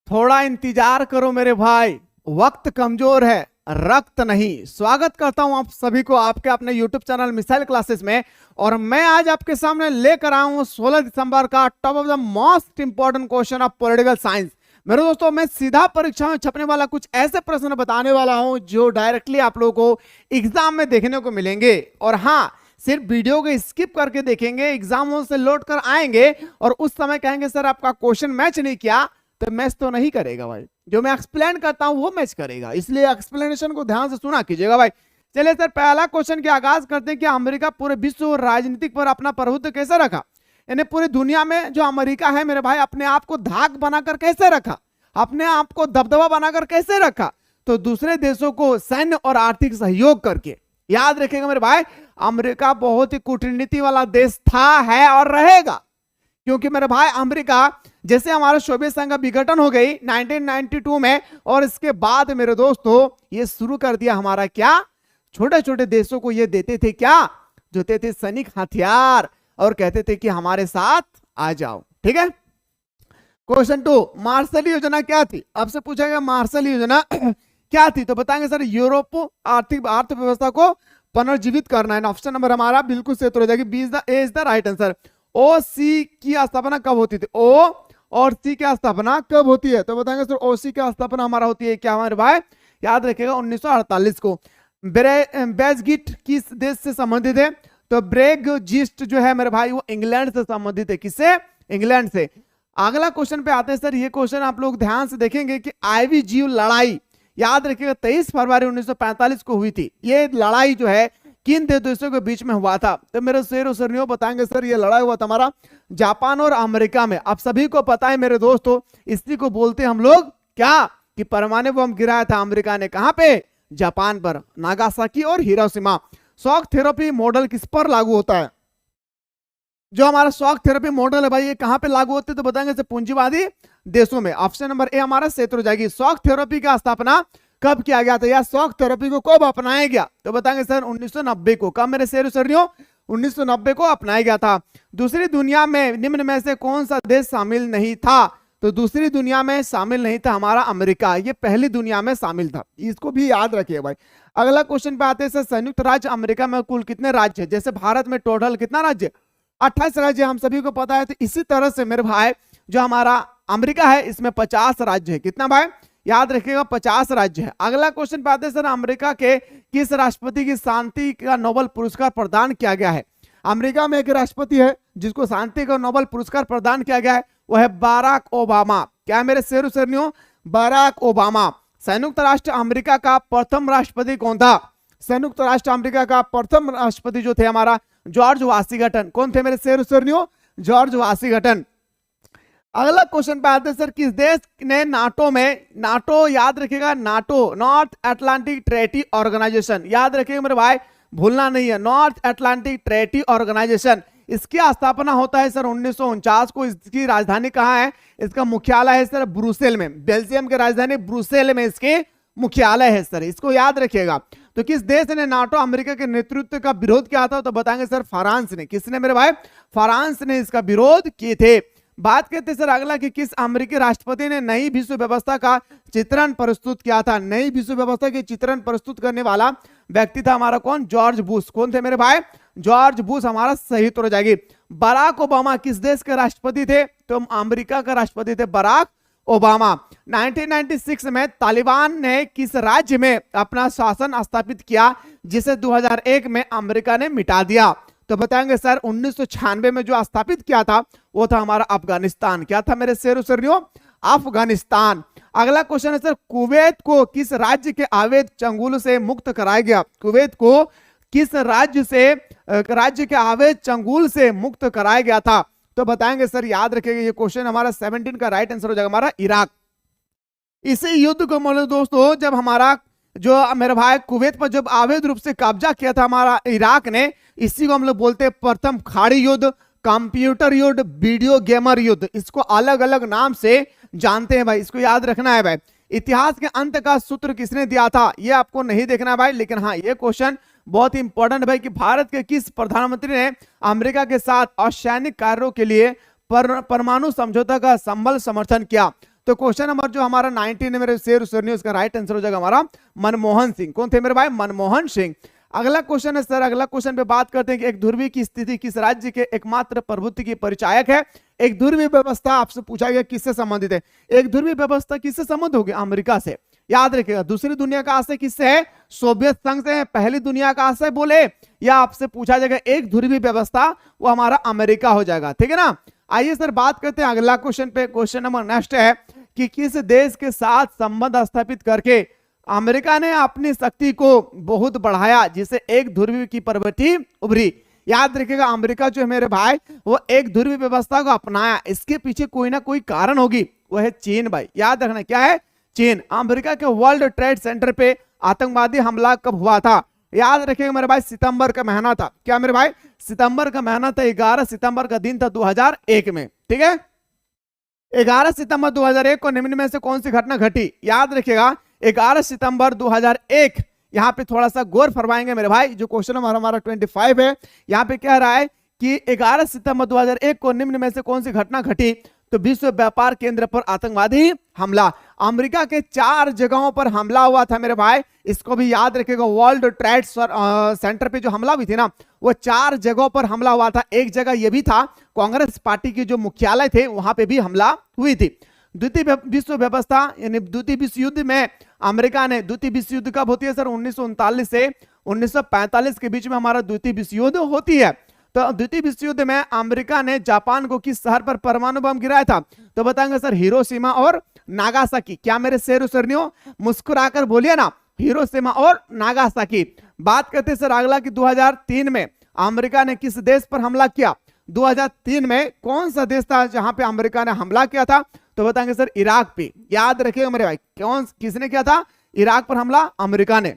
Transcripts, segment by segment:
थोड़ा इंतजार करो मेरे भाई, वक्त कमजोर है, रक्त नहीं। स्वागत करता हूं आप सभी को आपके अपने YouTube चैनल मिसाइल क्लासेस में। और मैं आज आपके सामने लेकर आया हूं 16 दिसंबर का top of the most important question of political science. मेरे दोस्तों, मैं सीधा परीक्षा में छपने वाला कुछ ऐसे प्रश्न बताने वाला हूं जो डायरेक्टली आप लोगों को एग्जाम में देखने को मिलेंगे। और हाँ, सिर्फ वीडियो को स्किप करके देखेंगे, एग्जाम से लौट कर आएंगे और उस समय कहेंगे सर आपका क्वेश्चन मैच नहीं किया, तो मैच तो नहीं करेगा भाई। जो मैं एक्सप्लेन करता हूं वो मैच करेगा, इसलिए एक्सप्लेनेशन को ध्यान से सुना कीजिएगा भाई। चलिए सर, पहला क्वेश्चन के आगाज करते हैं कि अमेरिका पूरे विश्व राजनीतिक पर अपना प्रभुत्व कैसे रखा। यानी पूरी दुनिया में जो अमेरिका है मेरे भाई, अपने आप को धाक बनाकर कैसे रखा, अपने आप को दबदबा बनाकर कैसे रखा। तो दूसरे देशों को सैन्य और आर्थिक सहयोग करके। याद रखेगा मेरे भाई, अमेरिका बहुत ही कूटनीति वाला देश था, है और रहेगा। क्योंकि मेरे भाई अमेरिका जैसे हमारा सोवियत संघ का विघटन हो गई 1992 में, और इसके बाद मेरे दोस्तों ये शुरू कर दिया हमारा क्या, छोटे छोटे देशों को ये देते थे क्या, जो देते थे सैनिक हथियार, और कहते थे कि हमारे साथ आ जाओ। ठीक है। क्वेश्चन 2, मार्शल योजना क्या थी। आपसे पूछा गया मार्शल योजना क्या थी, तो बताएंगे सर यूरोप आर्थिक अर्थव्यवस्था को पुनर्जीवित करना है। ऑप्शन नंबर हमारा बिल्कुल सही हो जाएगी, B is the right answer. O C की स्थापना कब होती थी, ओ और सी की स्थापना कब होती है, तो बताएंगे सर ओ सी की स्थापना हमारा होती है क्या हमारे भाई, याद रखिएगा 1948 को। ब्रेग्जिट किस देश से संबंधित है, तो ब्रेग्जिट जो है मेरे भाई वो इंग्लैंड से संबंधित है। किससे, इंग्लैंड से। अगला क्वेश्चन पे आते हैं सर, ये क्वेश्चन आप लोग ध्यान से देखेंगे कि आईवी जीव लड़ाई, याद रखिएगा 23 फरवरी 1945 को हुई थी। ये लड़ाई जो है किन दो देशों के बीच में हुआ था, तो मेरे शेर और सरनियों बताएंगे सर ये लड़ाई हुआ था हमारा जापान और अमेरिका में। आप सभी को पता है मेरे दोस्तों, इसी को बोलते हैं हम लोग क्या, कि परमाणु बम गिराया था अमेरिका ने, कहां पे, जापान पर, नागासाकी और हिरोशिमा। शॉक थेरेपी मॉडल किस पर लागू होता है, जो हमारा शॉक थेरेपी मॉडल है भाई ये कहां पे लागू होते हैं, तो बताएंगे सर पूंजीवादी देशों में। ऑप्शन नंबर ए हमारा क्षेत्र हो जाएगी। शॉक थेरेपी का स्थापना कब किया गया था, या शॉक थेरेपी को कब अपनाया गया, तो बताएंगे सर 1990 को। कब मेरे शेर सरनियों, 1990 को अपनाया गया था। दूसरी दुनिया में निम्न में से कौन सा देश शामिल नहीं था, तो दूसरी दुनिया में शामिल नहीं था हमारा अमेरिका, ये पहली दुनिया में शामिल था। इसको भी याद रखिए भाई। अगला क्वेश्चन पे आते हैं सर, संयुक्त राज्य अमेरिका में कुल कितने राज्य है। जैसे भारत में टोटल कितना राज्य, 28 राज्य हम सभी को पता है। तो इसी तरह से मेरे भाई जो हमारा अमेरिका है इसमें 50 राज्य है। कितना भाई, याद रखिएगा 50 राज्य है। अगला क्वेश्चन पे आते हैं सर, अमेरिका के किस राष्ट्रपति की शांति का नोबेल पुरस्कार प्रदान किया गया है। अमेरिका में एक राष्ट्रपति है जिसको शांति का नोबेल पुरस्कार प्रदान किया गया है, वह है बाराक ओबामा। क्या है मेरे शेर सरनियों, बाराक ओबामा। संयुक्त राष्ट्र अमेरिका का प्रथम राष्ट्रपति कौन था, संयुक्त राष्ट्र अमेरिका का प्रथम राष्ट्रपति जो थे हमारा जॉर्ज वाशिंगटन। कौन थे मेरे शेर सरनियों, जॉर्ज वाशिंगटन। अगला क्वेश्चन पे आते हैं सर, किस देश ने नाटो में, नाटो याद रखिएगा, NATO North Atlantic Treaty Organization, याद रखिएगा मेरे भाई, भूलना नहीं है, नॉर्थ अटलांटिक ट्रेटी ऑर्गेनाइजेशन। इसकी स्थापना होता है सर 1949 को। इसकी राजधानी कहाँ है, इसका मुख्यालय है सर ब्रुसेल में, बेल्जियम की राजधानी ब्रुसेल में इसके मुख्यालय है सर, इसको याद रखिएगा। तो किस देश ने नाटो अमेरिका के नेतृत्व का विरोध किया था, तो बताएंगे सर फ्रांस ने। किसने मेरे भाई, फ्रांस ने इसका विरोध किए थे। बात करते सर अगला कि किस अमेरिकी राष्ट्रपति ने नई विश्व व्यवस्था का चित्रण प्रस्तुत किया था। नई विश्व व्यवस्था के चित्रण प्रस्तुत करने वाला व्यक्ति था हमारा कौन, जॉर्ज बुश। कौन थे मेरे भाई, जॉर्ज बुश हमारा सही उत्तर हो जाएगी। बराक ओबामा किस देश के राष्ट्रपति थे, तो अमेरिका का राष्ट्रपति थे बराक ओबामा। 1996 में तालिबान ने किस राज्य में अपना शासन स्थापित किया, जिसे 2001 में अमेरिका ने मिटा दिया, तो बताएंगे सर 1996 में जो स्थापित किया था वो था हमारा अफगानिस्तान। क्या था मेरे शेर सरनियों, अफगानिस्तान। अगला क्वेश्चन है सर, कुवैत को किस राज्य के अवैध चंगुल से मुक्त कराया गया, कुवैत को किस राज्य के अवैध चंगुल से मुक्त कराया गया था, तो बताएंगे सर, याद रखिएगा ये क्वेश्चन हमारा 17 का राइट आंसर हो जाएगा हमारा इराक। इसी युद्ध को मतलब दोस्तों जब हमारा जो मेरे भाई कुवैत पर जब अवैध रूप से कब्जा किया था हमारा इराक ने, इसी को हम लोग बोलते हैं प्रथम खाड़ी युद्ध, कंप्यूटर युद्ध, वीडियो गेमर युद्ध। इसको अलग अलग नाम से जानते हैं भाई, इसको याद रखना है भाई। इतिहास के अंत का सूत्र किसने दिया था, ये आपको नहीं देखना है भाई, लेकिन हाँ ये क्वेश्चन बहुत इंपॉर्टेंट है भाई कि भारत के किस प्रधानमंत्री ने अमेरिका के साथ असैनिक कार्यों के लिए परमाणु समझौता का संबल समर्थन किया। तो क्वेश्चन नंबर जो हमारा 19 है मेरे शेर सुनिए, उसका राइट आंसर हो जाएगा हमारा मनमोहन सिंह। कौन थे मेरे भाई? मनमोहन सिंह। अगला क्वेश्चन है सर, अगला क्वेश्चन पे बात करते हैं कि एक ध्रुवीय की स्थिति किस राज्य के एकमात्र प्रभुत्व की परिचायक है? एक ध्रुवीय व्यवस्था आपसे पूछा गया किससे संबंधित है? एक ध्रुवीय व्यवस्था किससे संबंध होगी? अमेरिका से। याद रखिएगा। दूसरी दुनिया का आशय किससे है? सोवियत संघ से है। पहली दुनिया का आशय बोले या आपसे पूछा जाएगा एक ध्रुवीय व्यवस्था, वो हमारा अमेरिका हो जाएगा। ठीक है ना। आइए सर बात करते हैं अगला क्वेश्चन पे। क्वेश्चन नंबर नेक्स्ट है कि किस देश के साथ संबंध स्थापित करके अमेरिका ने अपनी शक्ति को बहुत बढ़ाया जिसे एक ध्रुवीय की प्रवृत्ति उभरी? याद रखिएगा, अमेरिका जो है मेरे भाई वो एक ध्रुवीय व्यवस्था को अपनाया, इसके पीछे कोई ना कोई कारण होगी, वो है चीन भाई। याद रखना क्या है? चीन। अमेरिका के वर्ल्ड ट्रेड सेंटर पे आतंकवादी हमला कब हुआ था? याद रखिएगा मेरे भाई, सितंबर का महीना था। क्या मेरे भाई? सितंबर का महीना था। 11 सितंबर का दिन था 2001 में। ठीक है। 11 सितंबर 2001 को निम्न में से कौन सी घटना घटी? याद रखिएगा 11 सितंबर 2001। यहां पे थोड़ा सा गौर फरमाएंगे मेरे भाई। जो क्वेश्चन नंबर हमारा 25 है, यहां पे कह रहा है कि 11 सितंबर 2001 को निम्न में से कौन सी घटना घटी? तो विश्व व्यापार केंद्र पर आतंकवादी हमला। अमेरिका के 4 जगहों पर हमला हुआ था मेरे भाई। इसको भी याद रखिएगा। वर्ल्ड ट्रेड सेंटर पे जो हमला हुई थी ना, वो 4 जगहों पर हमला हुआ था। एक जगह यह भी था, कांग्रेस पार्टी के जो मुख्यालय थे वहां पे भी हमला हुई थी। द्वितीय विश्व व्यवस्था यानी द्वितीय विश्व युद्ध में अमेरिका ने, द्वितीय विश्व युद्ध कब होती है सर? 1939 से 1945 के बीच में हमारा द्वितीय विश्व युद्ध होती है। तो द्वितीय विश्व युद्ध में अमेरिका ने जापान को किस शहर पर परमाणु बम गिराया था? तो बताएंगे सर हिरोशिमा और नागासाकी। क्या मेरे शेर सरनियों मुस्कुराकर बोलिए ना, हिरोशिमा और नागासाकी। बात करते हैं सर अगला कि 2003 में अमेरिका ने किस देश पर हमला किया? 2003 में कौन सा देश था जहां पे अमेरिका ने हमला किया था? तो बताएंगे सर इराक पे। याद रखिएगा मेरे भाई, किसने किया था? इराक पर हमला अमेरिका ने।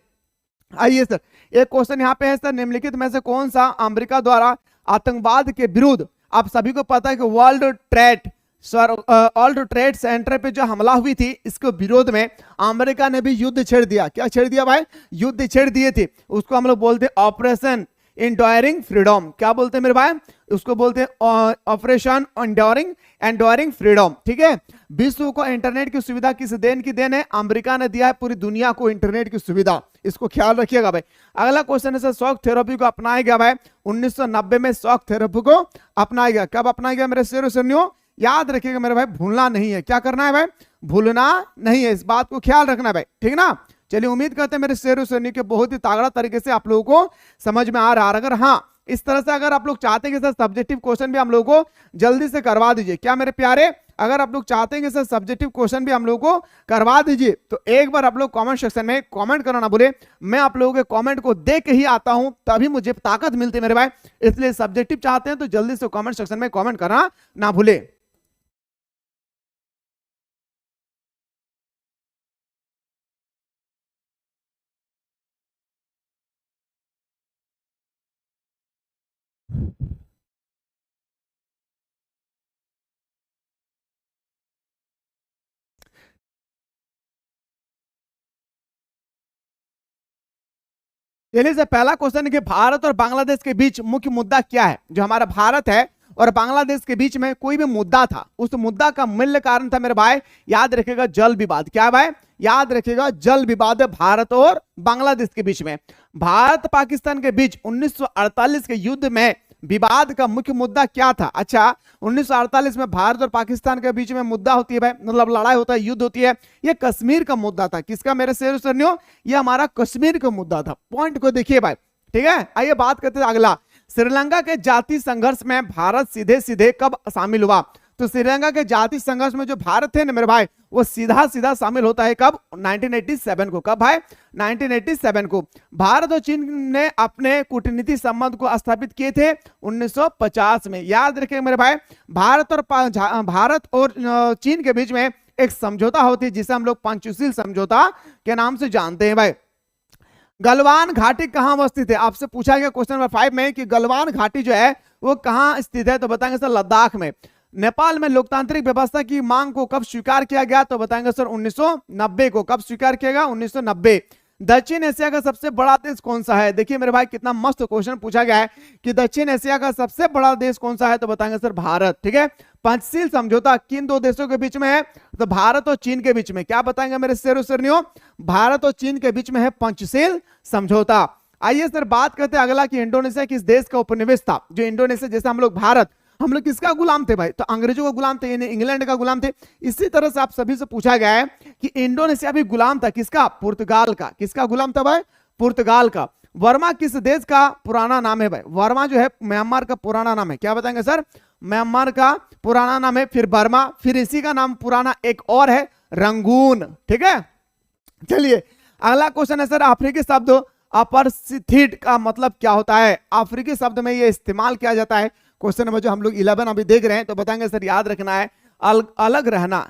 आइए सर एक क्वेश्चन यहाँ पे है सर, निम्नलिखित में से कौन सा अमेरिका द्वारा आतंकवाद के विरुद्ध, आप सभी को पता है कि वर्ल्ड ट्रेड सेंटर पे जो हमला हुई थी, इसके विरोध में अमेरिका ने भी युद्ध छेड़ दिया। क्या छेड़ दिया भाई? युद्ध छेड़ दिए थे। उसको हम लोग बोलते हैं ऑपरेशन इंडोरिंग फ्रीडम। क्या बोलते हैं मेरे भाई? उसको बोलते हैं ऑपरेशन एंडोरिंग फ्रीडम। ठीक है। विश्व को इंटरनेट की सुविधा किस देन की देन है? अमेरिका ने दिया है पूरी दुनिया को इंटरनेट की सुविधा। इसको ख्याल रखिएगा भाई। अगला क्वेश्चन है सर, शॉक थेरेपी को अपनाया गया भाई 1990 में। शॉक थेरेपी को अपनाया गया। कब अपनाया गया मेरे शेरों सुनियो? याद रखिएगा मेरे भाई, भूलना नहीं है। क्या करना है भाई? भूलना नहीं है। इस बात को ख्याल रखना है भाई। ठीक ना। चलिए उम्मीद करते हैं मेरे शेरों सुनियो के बहुत ही तगड़ा तरीके से आप लोगों को समझ में आ रहा है। अगर हाँ इस तरह से अगर आप लोग चाहते हैं कि सर सब्जेक्टिव क्वेश्चन भी हम लोगों को जल्दी से करवा दीजिए। क्या मेरे प्यारे, अगर आप लोग चाहते हैं कि सर सब्जेक्टिव क्वेश्चन भी हम लोगों को करवा दीजिए, तो एक बार आप लोग कमेंट सेक्शन में कमेंट करना ना भूले। मैं आप लोगों के कमेंट को देख के ही आता हूं, तभी मुझे ताकत मिलती है मेरे भाई। इसलिए सब्जेक्टिव चाहते हैं तो जल्दी से कमेंट सेक्शन में कमेंट करना ना भूले। चलिए से पहला क्वेश्चन है कि भारत और बांग्लादेश के बीच मुख्य मुद्दा क्या है? जो हमारा भारत है और बांग्लादेश के बीच में कोई भी मुद्दा था, उस मुद्दा का मूल कारण था मेरे भाई, याद रखिएगा जल विवाद। क्या है भाई? याद रखिएगा जल विवाद है भारत और बांग्लादेश के बीच में। भारत पाकिस्तान के बीच 1948 के युद्ध में विवाद का मुख्य मुद्दा क्या था? अच्छा 1948 में भारत और पाकिस्तान के बीच में मुद्दा होती है भाई, मतलब लड़ाई होता है, युद्ध होती है। ये कश्मीर का मुद्दा था। किसका मेरे शेर सरनियों? ये हमारा कश्मीर का मुद्दा था। पॉइंट को देखिए भाई। ठीक है। आइए बात करते हैं अगला। श्रीलंका के जातीय संघर्ष में भारत सीधे सीधे कब शामिल हुआ? तो श्रीलंका के जातीय संघर्ष में जो भारत है ना मेरे भाई, वो सीधा सीधा शामिल होता है कब? 1987 को। कब भाई? 1987 को। भारत और चीन ने अपने कूटनीतिक संबंध को स्थापित किए थे 1950 में। याद रखिए मेरे भाई, भारत और चीन के बीच में एक समझौता होती है जिसे हम लोग पंचशील समझौता के नाम से जानते हैं भाई। गलवान घाटी कहां अवस्थित है? आपसे पूछा गया क्वेश्चन नंबर 5 में कि गलवान घाटी जो है वो कहां स्थित है? तो बताएंगे सर लद्दाख में। नेपाल में लोकतांत्रिक व्यवस्था की मांग को कब स्वीकार किया गया? तो बताएंगे सर 1990 को। कब स्वीकार किया गया? 1990। दक्षिण एशिया का सबसे बड़ा देश कौन सा है? देखिए मेरे भाई कितना मस्त क्वेश्चन पूछा गया है कि दक्षिण एशिया का सबसे बड़ा देश कौन सा है, तो बताएंगे सर भारत। ठीक है, पंचशील समझौता किन दो देशों के बीच में है? तो भारत और चीन के बीच में। क्या बताएंगे मेरे शेरों शेरनियों? भारत और चीन के बीच में है पंचशील समझौता। आइए सर बात करते हैं अगला कि इंडोनेशिया किस देश का उपनिवेश था? जो इंडोनेशिया, जैसे हम लोग भारत, हम लोग किसका गुलाम थे भाई? तो अंग्रेजों का गुलाम थे, यानी इंग्लैंड का गुलाम थे। इसी तरह से आप सभी से पूछा गया है कि इंडोनेशिया भी गुलाम था किसका? पुर्तगाल का। किसका गुलाम था भाई? पुर्तगाल का। वर्मा किस देश का पुराना नाम है भाई? वर्मा जो है म्यांमार का पुराना नाम है। क्या बताएंगे सर? म्यांमार का पुराना नाम है, फिर बर्मा, फिर इसी का नाम पुराना एक और है रंगून। ठीक है, चलिए अगला क्वेश्चन है सर, अफ्रीकी शब्द अपरसिथिड का मतलब क्या होता है? अफ्रीकी शब्द में ये इस्तेमाल किया जाता है। क्वेश्चन नंबर जो हम लोग 11 अभी देख रहे हैं, तो बताएंगे सर याद रखना है अलग रहना।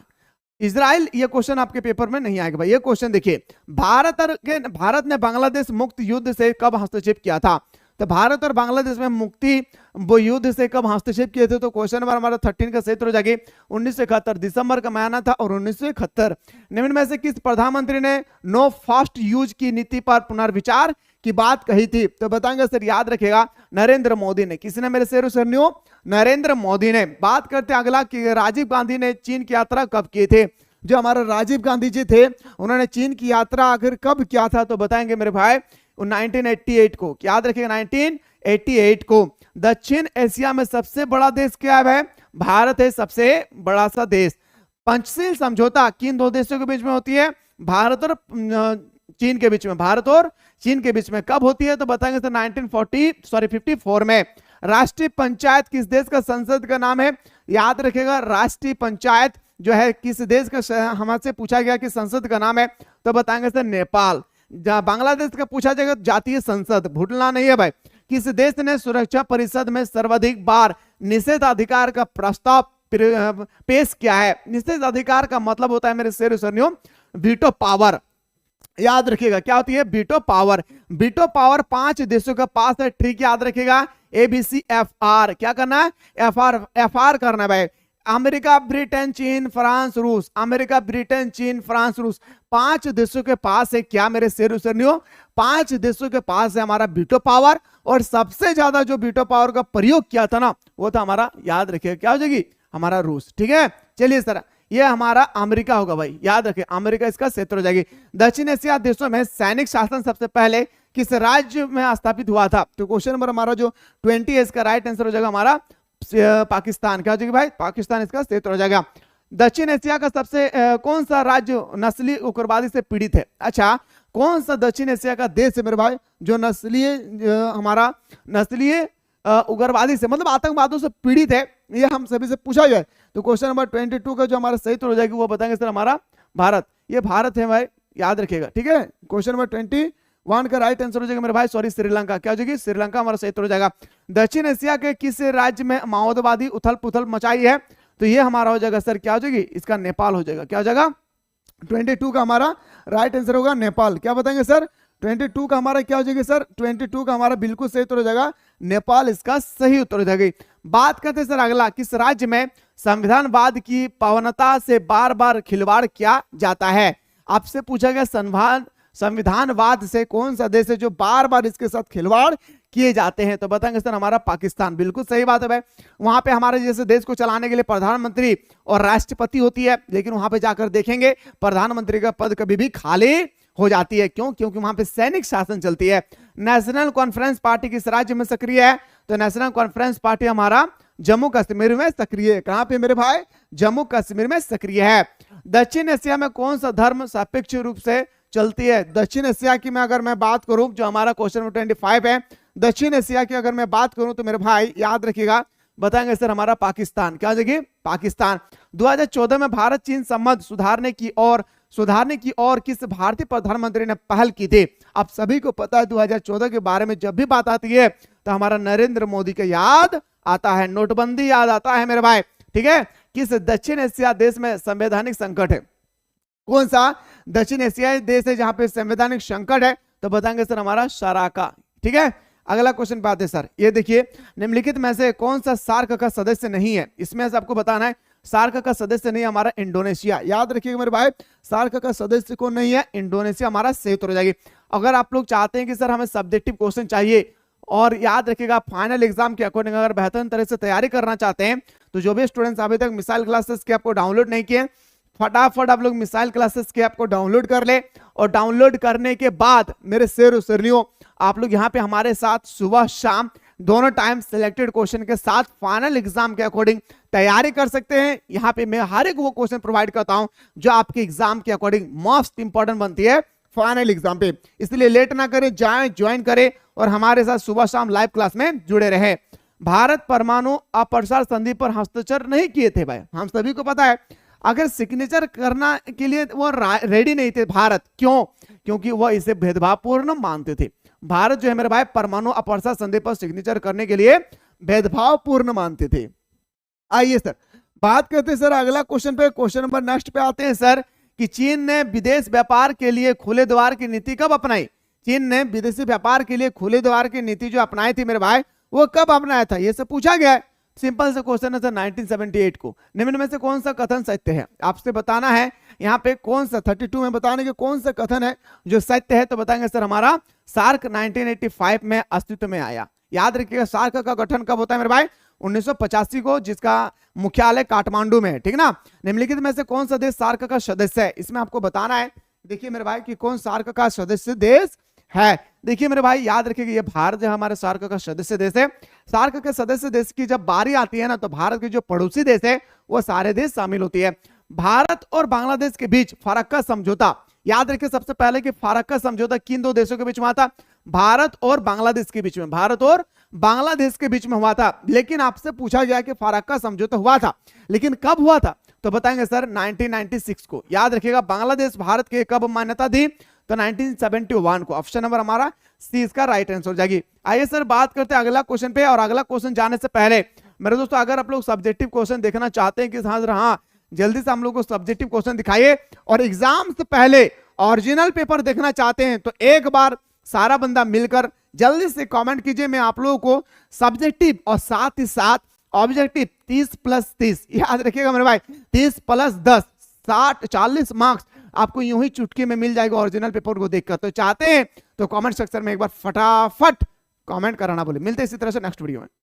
इजराइल, ये क्वेश्चन आपके पेपर में नहीं आएगा भाई। ये क्वेश्चन देखिए, भारत ने बांग्लादेश मुक्त युद्ध से कब हस्तक्षेप किया था? तो भारत और बांग्लादेश में मुक्ति वो युद्ध से कब हस्तक्षेप किए थे? तो क्वेश्चन नंबर हमारा 13 का सही उत्तर हो जाएगी 1971। दिसंबर का महीना था और 1971। निम्न में से किस प्रधानमंत्री ने नो फास्ट यूज की नीति पर पुनर्विचार की बात कही थी? तो बताएंगे सर याद रखेगा नरेंद्र मोदी ने। किसने मेरे शेरों शेरनियों? नरेंद्र मोदी ने। बात करते हैं अगला कि राजीव गांधी ने चीन की यात्रा कब किए थे? जो हमारे राजीव गांधी जी थे उन्होंने चीन की यात्रा आखिर कब किया था? तो बताएंगे मेरे भाई 1988 को। याद रखिएगा 1988 को। दक्षिण एशिया में सबसे बड़ा देश क्या है? भारत है सबसे बड़ा सा देश। पंचशील समझौता किन दो देशों के बीच में होती है? भारत और चीन के बीच में। भारत और चीन के बीच में कब होती है? तो बताएंगे सर 54 में। राष्ट्रीय पंचायत किस देश का संसद का नाम है? याद रखिएगा राष्ट्रीय पंचायत जो है किस देश का, हमसे पूछा गया कि संसद का नाम है, तो बताएंगे सर नेपाल। बांग्लादेश का पूछा जाएगा जातीय संसद, भूलना नहीं है भाई। किस देश ने सुरक्षा परिषद में सर्वाधिक बार निषेधाधिकार का प्रस्ताव पेश किया है? निषेधाधिकार का मतलब होता है मेरे शेरों शेरनियों वीटो पावर। याद रखिएगा क्या होती है? Veto power. वीटो पावर 5 देशों के पास है। ठीक, याद रखिएगा ABCFR। क्या करना है? FR करना है भाई। अमेरिका, ब्रिटेन, चीन, फ्रांस, रूस। अमेरिका, ब्रिटेन, चीन, फ्रांस, रूस। 5 देशों के पास है क्या मेरे शेरों शेरनियों? 5 देशों के पास है हमारा वीटो पावर। और सबसे ज्यादा जो वीटो पावर का प्रयोग किया था ना, वो था हमारा, याद रखिएगा क्या हो जाएगी? हमारा रूस। ठीक है, चलिए सर ये हमारा अमेरिका होगा भाई। याद रखिए अमेरिका इसका क्षेत्र हो जाएगी। दक्षिण एशिया देशों में सैनिक शासन सबसे पहले किस राज्य में स्थापित हुआ था? तो क्वेश्चन नंबर हमारा जो 20 है इसका राइट आंसर हो जाएगा हमारा पाकिस्तान। क्या हो जाएगी भाई? पाकिस्तान इसका क्षेत्र हो जाएगा। दक्षिण एशिया का सबसे कौन सा राज्य नस्ली उग्रवादी से पीड़ित है? अच्छा, कौन सा दक्षिण एशिया का देश है मेरे भाई जो हमारा नस्लीय उग्रवादी से मतलब आतंकवादियों से पीड़ित है? ये हम सभी से पूछा गया है। तो क्वेश्चन नंबर 22 का जो हमारा सही उत्तर हो जाएगी वो बताएंगे सर हमारा भारत। ये भारत है भाई, याद रखिएगा। ठीक है, क्वेश्चन नंबर 21 का राइट आंसर हो जाएगा मेरे भाई, सॉरी श्रीलंका। क्या हो जाएगी? श्रीलंका हमारा सही उत्तर हो जाएगा। दक्षिण एशिया के किस राज्य में माओवादी उथल पुथल मचाई है? तो ये हमारा हो जाएगा सर, क्या हो जाएगी? इसका नेपाल हो जाएगा। क्या हो जाएगा? 22 का हमारा राइट आंसर होगा नेपाल। क्या बताएंगे सर? 22 का हमारा क्या हो जाएगा सर? 22 का हमारा बिल्कुल सही उत्तर हो जाएगा नेपाल, इसका सही उत्तर हो जाएगी। बात करते हैं सर अगला, किस राज्य में संविधानवाद की पावनता से बार बार खिलवाड़ किया जाता है? आपसे पूछा गया संविधानवाद से कौन सा देश है जो बार बार इसके साथ खिलवाड़ किए जाते हैं? तो बताएंगे सर हमारा पाकिस्तान। बिल्कुल सही बात है भाई। वहां पे हमारे जैसे देश को चलाने के लिए प्रधानमंत्री और राष्ट्रपति होती है, लेकिन वहां पे जाकर देखेंगे प्रधानमंत्री का पद कभी भी खाली हो जाती है। क्यों? क्योंकि वहां पे सैनिक शासन चलती है। नेशनल कॉन्फ्रेंस पार्टी किस राज्य में सक्रिय है? तो नेशनल कॉन्फ्रेंस पार्टी हमारा जम्मू कश्मीर में सक्रिय है। कहां पे मेरे भाई? जम्मू कश्मीर में सक्रिय है। दक्षिण एशिया में कौन सा धर्म सापेक्ष रूप से चलती है? दक्षिण एशिया की मैं अगर मैं बात करूं, जो हमारा क्वेश्चन नंबर 25 है, दक्षिण एशिया की अगर मैं बात करूं तो मेरे भाई याद रखिएगा बताएंगे सर हमारा पाकिस्तान। क्या जगह? पाकिस्तान। 2014 में भारत चीन संबंध सुधारने की और किस भारतीय प्रधानमंत्री ने पहल की थी? आप सभी को पता है 2014 के बारे में जब भी बात आती है तो हमारा नरेंद्र मोदी का याद आता है, नोटबंदी याद आता है मेरे भाई। ठीक है, किस दक्षिण एशिया देश में संवैधानिक संकट है? कौन सा दक्षिण एशियाई देश है जहां पे संवैधानिक संकट है? तो बताएंगे सर हमारा शराका। ठीक है, अगला क्वेश्चन बात है सर, ये देखिए निम्नलिखित में से कौन सा सार्क का सदस्य नहीं है? इसमें से आपको बताना है सार्क का सदस्य नहीं है हमारा इंडोनेशिया। याद रखिएगा मेरे भाई, सार्क का सदस्य कौन नहीं है, इंडोनेशिया हमारा सही उत्तर हो जाएगी। अगर आप लोग चाहते हैं कि सर हमें सब्जेक्टिव क्वेश्चन चाहिए, और याद रखिएगा फाइनल एग्जाम के अकॉर्डिंग अगर बेहतर तरह से तैयारी करना चाहते हैं, तो जो भी स्टूडेंट्स अभी तक मिसाइल क्लासेस के आपको डाउनलोड नहीं किए, फटाफट आप लोग मिसाइल क्लासेस के आपको डाउनलोड कर ले, और डाउनलोड करने के बाद मेरे शेर और शेरनियों, आप लोग यहाँ पे हमारे साथ सुबह शाम दोनों टाइम सिलेक्टेड क्वेश्चन के साथ फाइनल एग्जाम के अकॉर्डिंग तैयारी कर सकते हैं। यहाँ पे मैं हर एक वो क्वेश्चन प्रोवाइड करता हूं जो आपके एग्जाम के अकॉर्डिंग मोस्ट इंपॉर्टेंट बनती है फाइनल एग्जाम पे। इसलिए लेट ना करें, जाएं, ज्वाइन करें और हमारे साथ सुबह शाम लाइव क्लास में जुड़े रहे। भारत परमाणु अप्रसार संधि पर हस्ताक्षर नहीं किए थे भाई, हम सभी को पता है। अगर सिग्नेचर करना के लिए वो रेडी नहीं थे भारत, क्यों? क्योंकि वह इसे भेदभावपूर्ण मानते थे। भारत जो है मेरे भाई परमाणु अप्रसार संधि पर सिग्नेचर करने के लिए भेदभावपूर्ण मानते थे। आइए सर बात करते हैं सर अगला क्वेश्चन पे, क्वेश्चन नंबर नेक्स्ट पे आते हैं सर, कि चीन ने विदेश व्यापार के लिए खुले द्वार की नीति कब अपनाई? चीन ने विदेशी व्यापार के लिए खुले द्वार की नीति जो अपनाई थी मेरे भाई, वो कब अपनाया था? ये सब पूछा गया है। सिंपल से क्वेश्चन है सर 1978 को। निम्न में से कौन सा कथन सत्य है? आपसे बताना है यहाँ पे कौन सा 32 में बताने के कौन सा कथन है जो सत्य है, तो बताएंगे सर हमारा सार्क 1985 में अस्तित्व में आया। याद रखिएगा सार्क का गठन कब होता है मेरे भाई? 1985 को, जिसका मुख्यालय काठमांडू में है, ठीक ना। निम्नलिखित में से कौन सा देश सार्क का सदस्य है? इसमें आपको बताना है, देखिए मेरे भाई कि कौन सार्क का सदस्य देश है। देखिए मेरे भाई याद रखिएगा ये भारत जो हमारे सार्क का सदस्य देश है। सार्क के सदस्य देश की जब बारी आती है ना, तो भारत के जो पड़ोसी देश है वो सारे देश शामिल होती है। भारत और बांग्लादेश के बीच फरक्का समझौता, याद रखिए सबसे पहले कि फरक्का समझौता किन दो देशों के बीच में हुआ था? भारत और बांग्लादेश के बीच में, भारत और बांग्लादेश के बीच में हुआ था। लेकिन आपसे पूछा गया कि फरक्का समझौता हुआ था, लेकिन कब हुआ था? तो बताएंगे सर 1996 को। याद रखिएगा बांग्लादेश भारत के कब मान्यता दी? तो 1971 को। ऑप्शन नंबर हमारा सी इसका राइट आंसर हो जाएगी। आइए सर बात करते हैं अगला क्वेश्चन पे, और अगला क्वेश्चन जाने से पहले मेरे दोस्तों अगर आप लोग सब्जेक्टिव क्वेश्चन देखना चाहते हैं कि हाँ जल्दी से हम लोग को सब्जेक्टिव क्वेश्चन दिखाइए, और एग्जाम से पहले ओरिजिनल पेपर देखना चाहते हैं, तो एक बार सारा बंदा मिलकर जल्दी से कमेंट कीजिए। मैं आप लोगों को सब्जेक्टिव और साथ ही साथ ऑब्जेक्टिव 30+30, याद रखिएगा मेरे भाई 30+10 60 40 मार्क्स आपको यूं ही चुटकी में मिल जाएगा ओरिजिनल पेपर को देखकर। तो चाहते हैं तो कमेंट सेक्शन में एक बार फटाफट कमेंट कराना बोले। मिलते हैं इसी तरह से नेक्स्ट वीडियो में।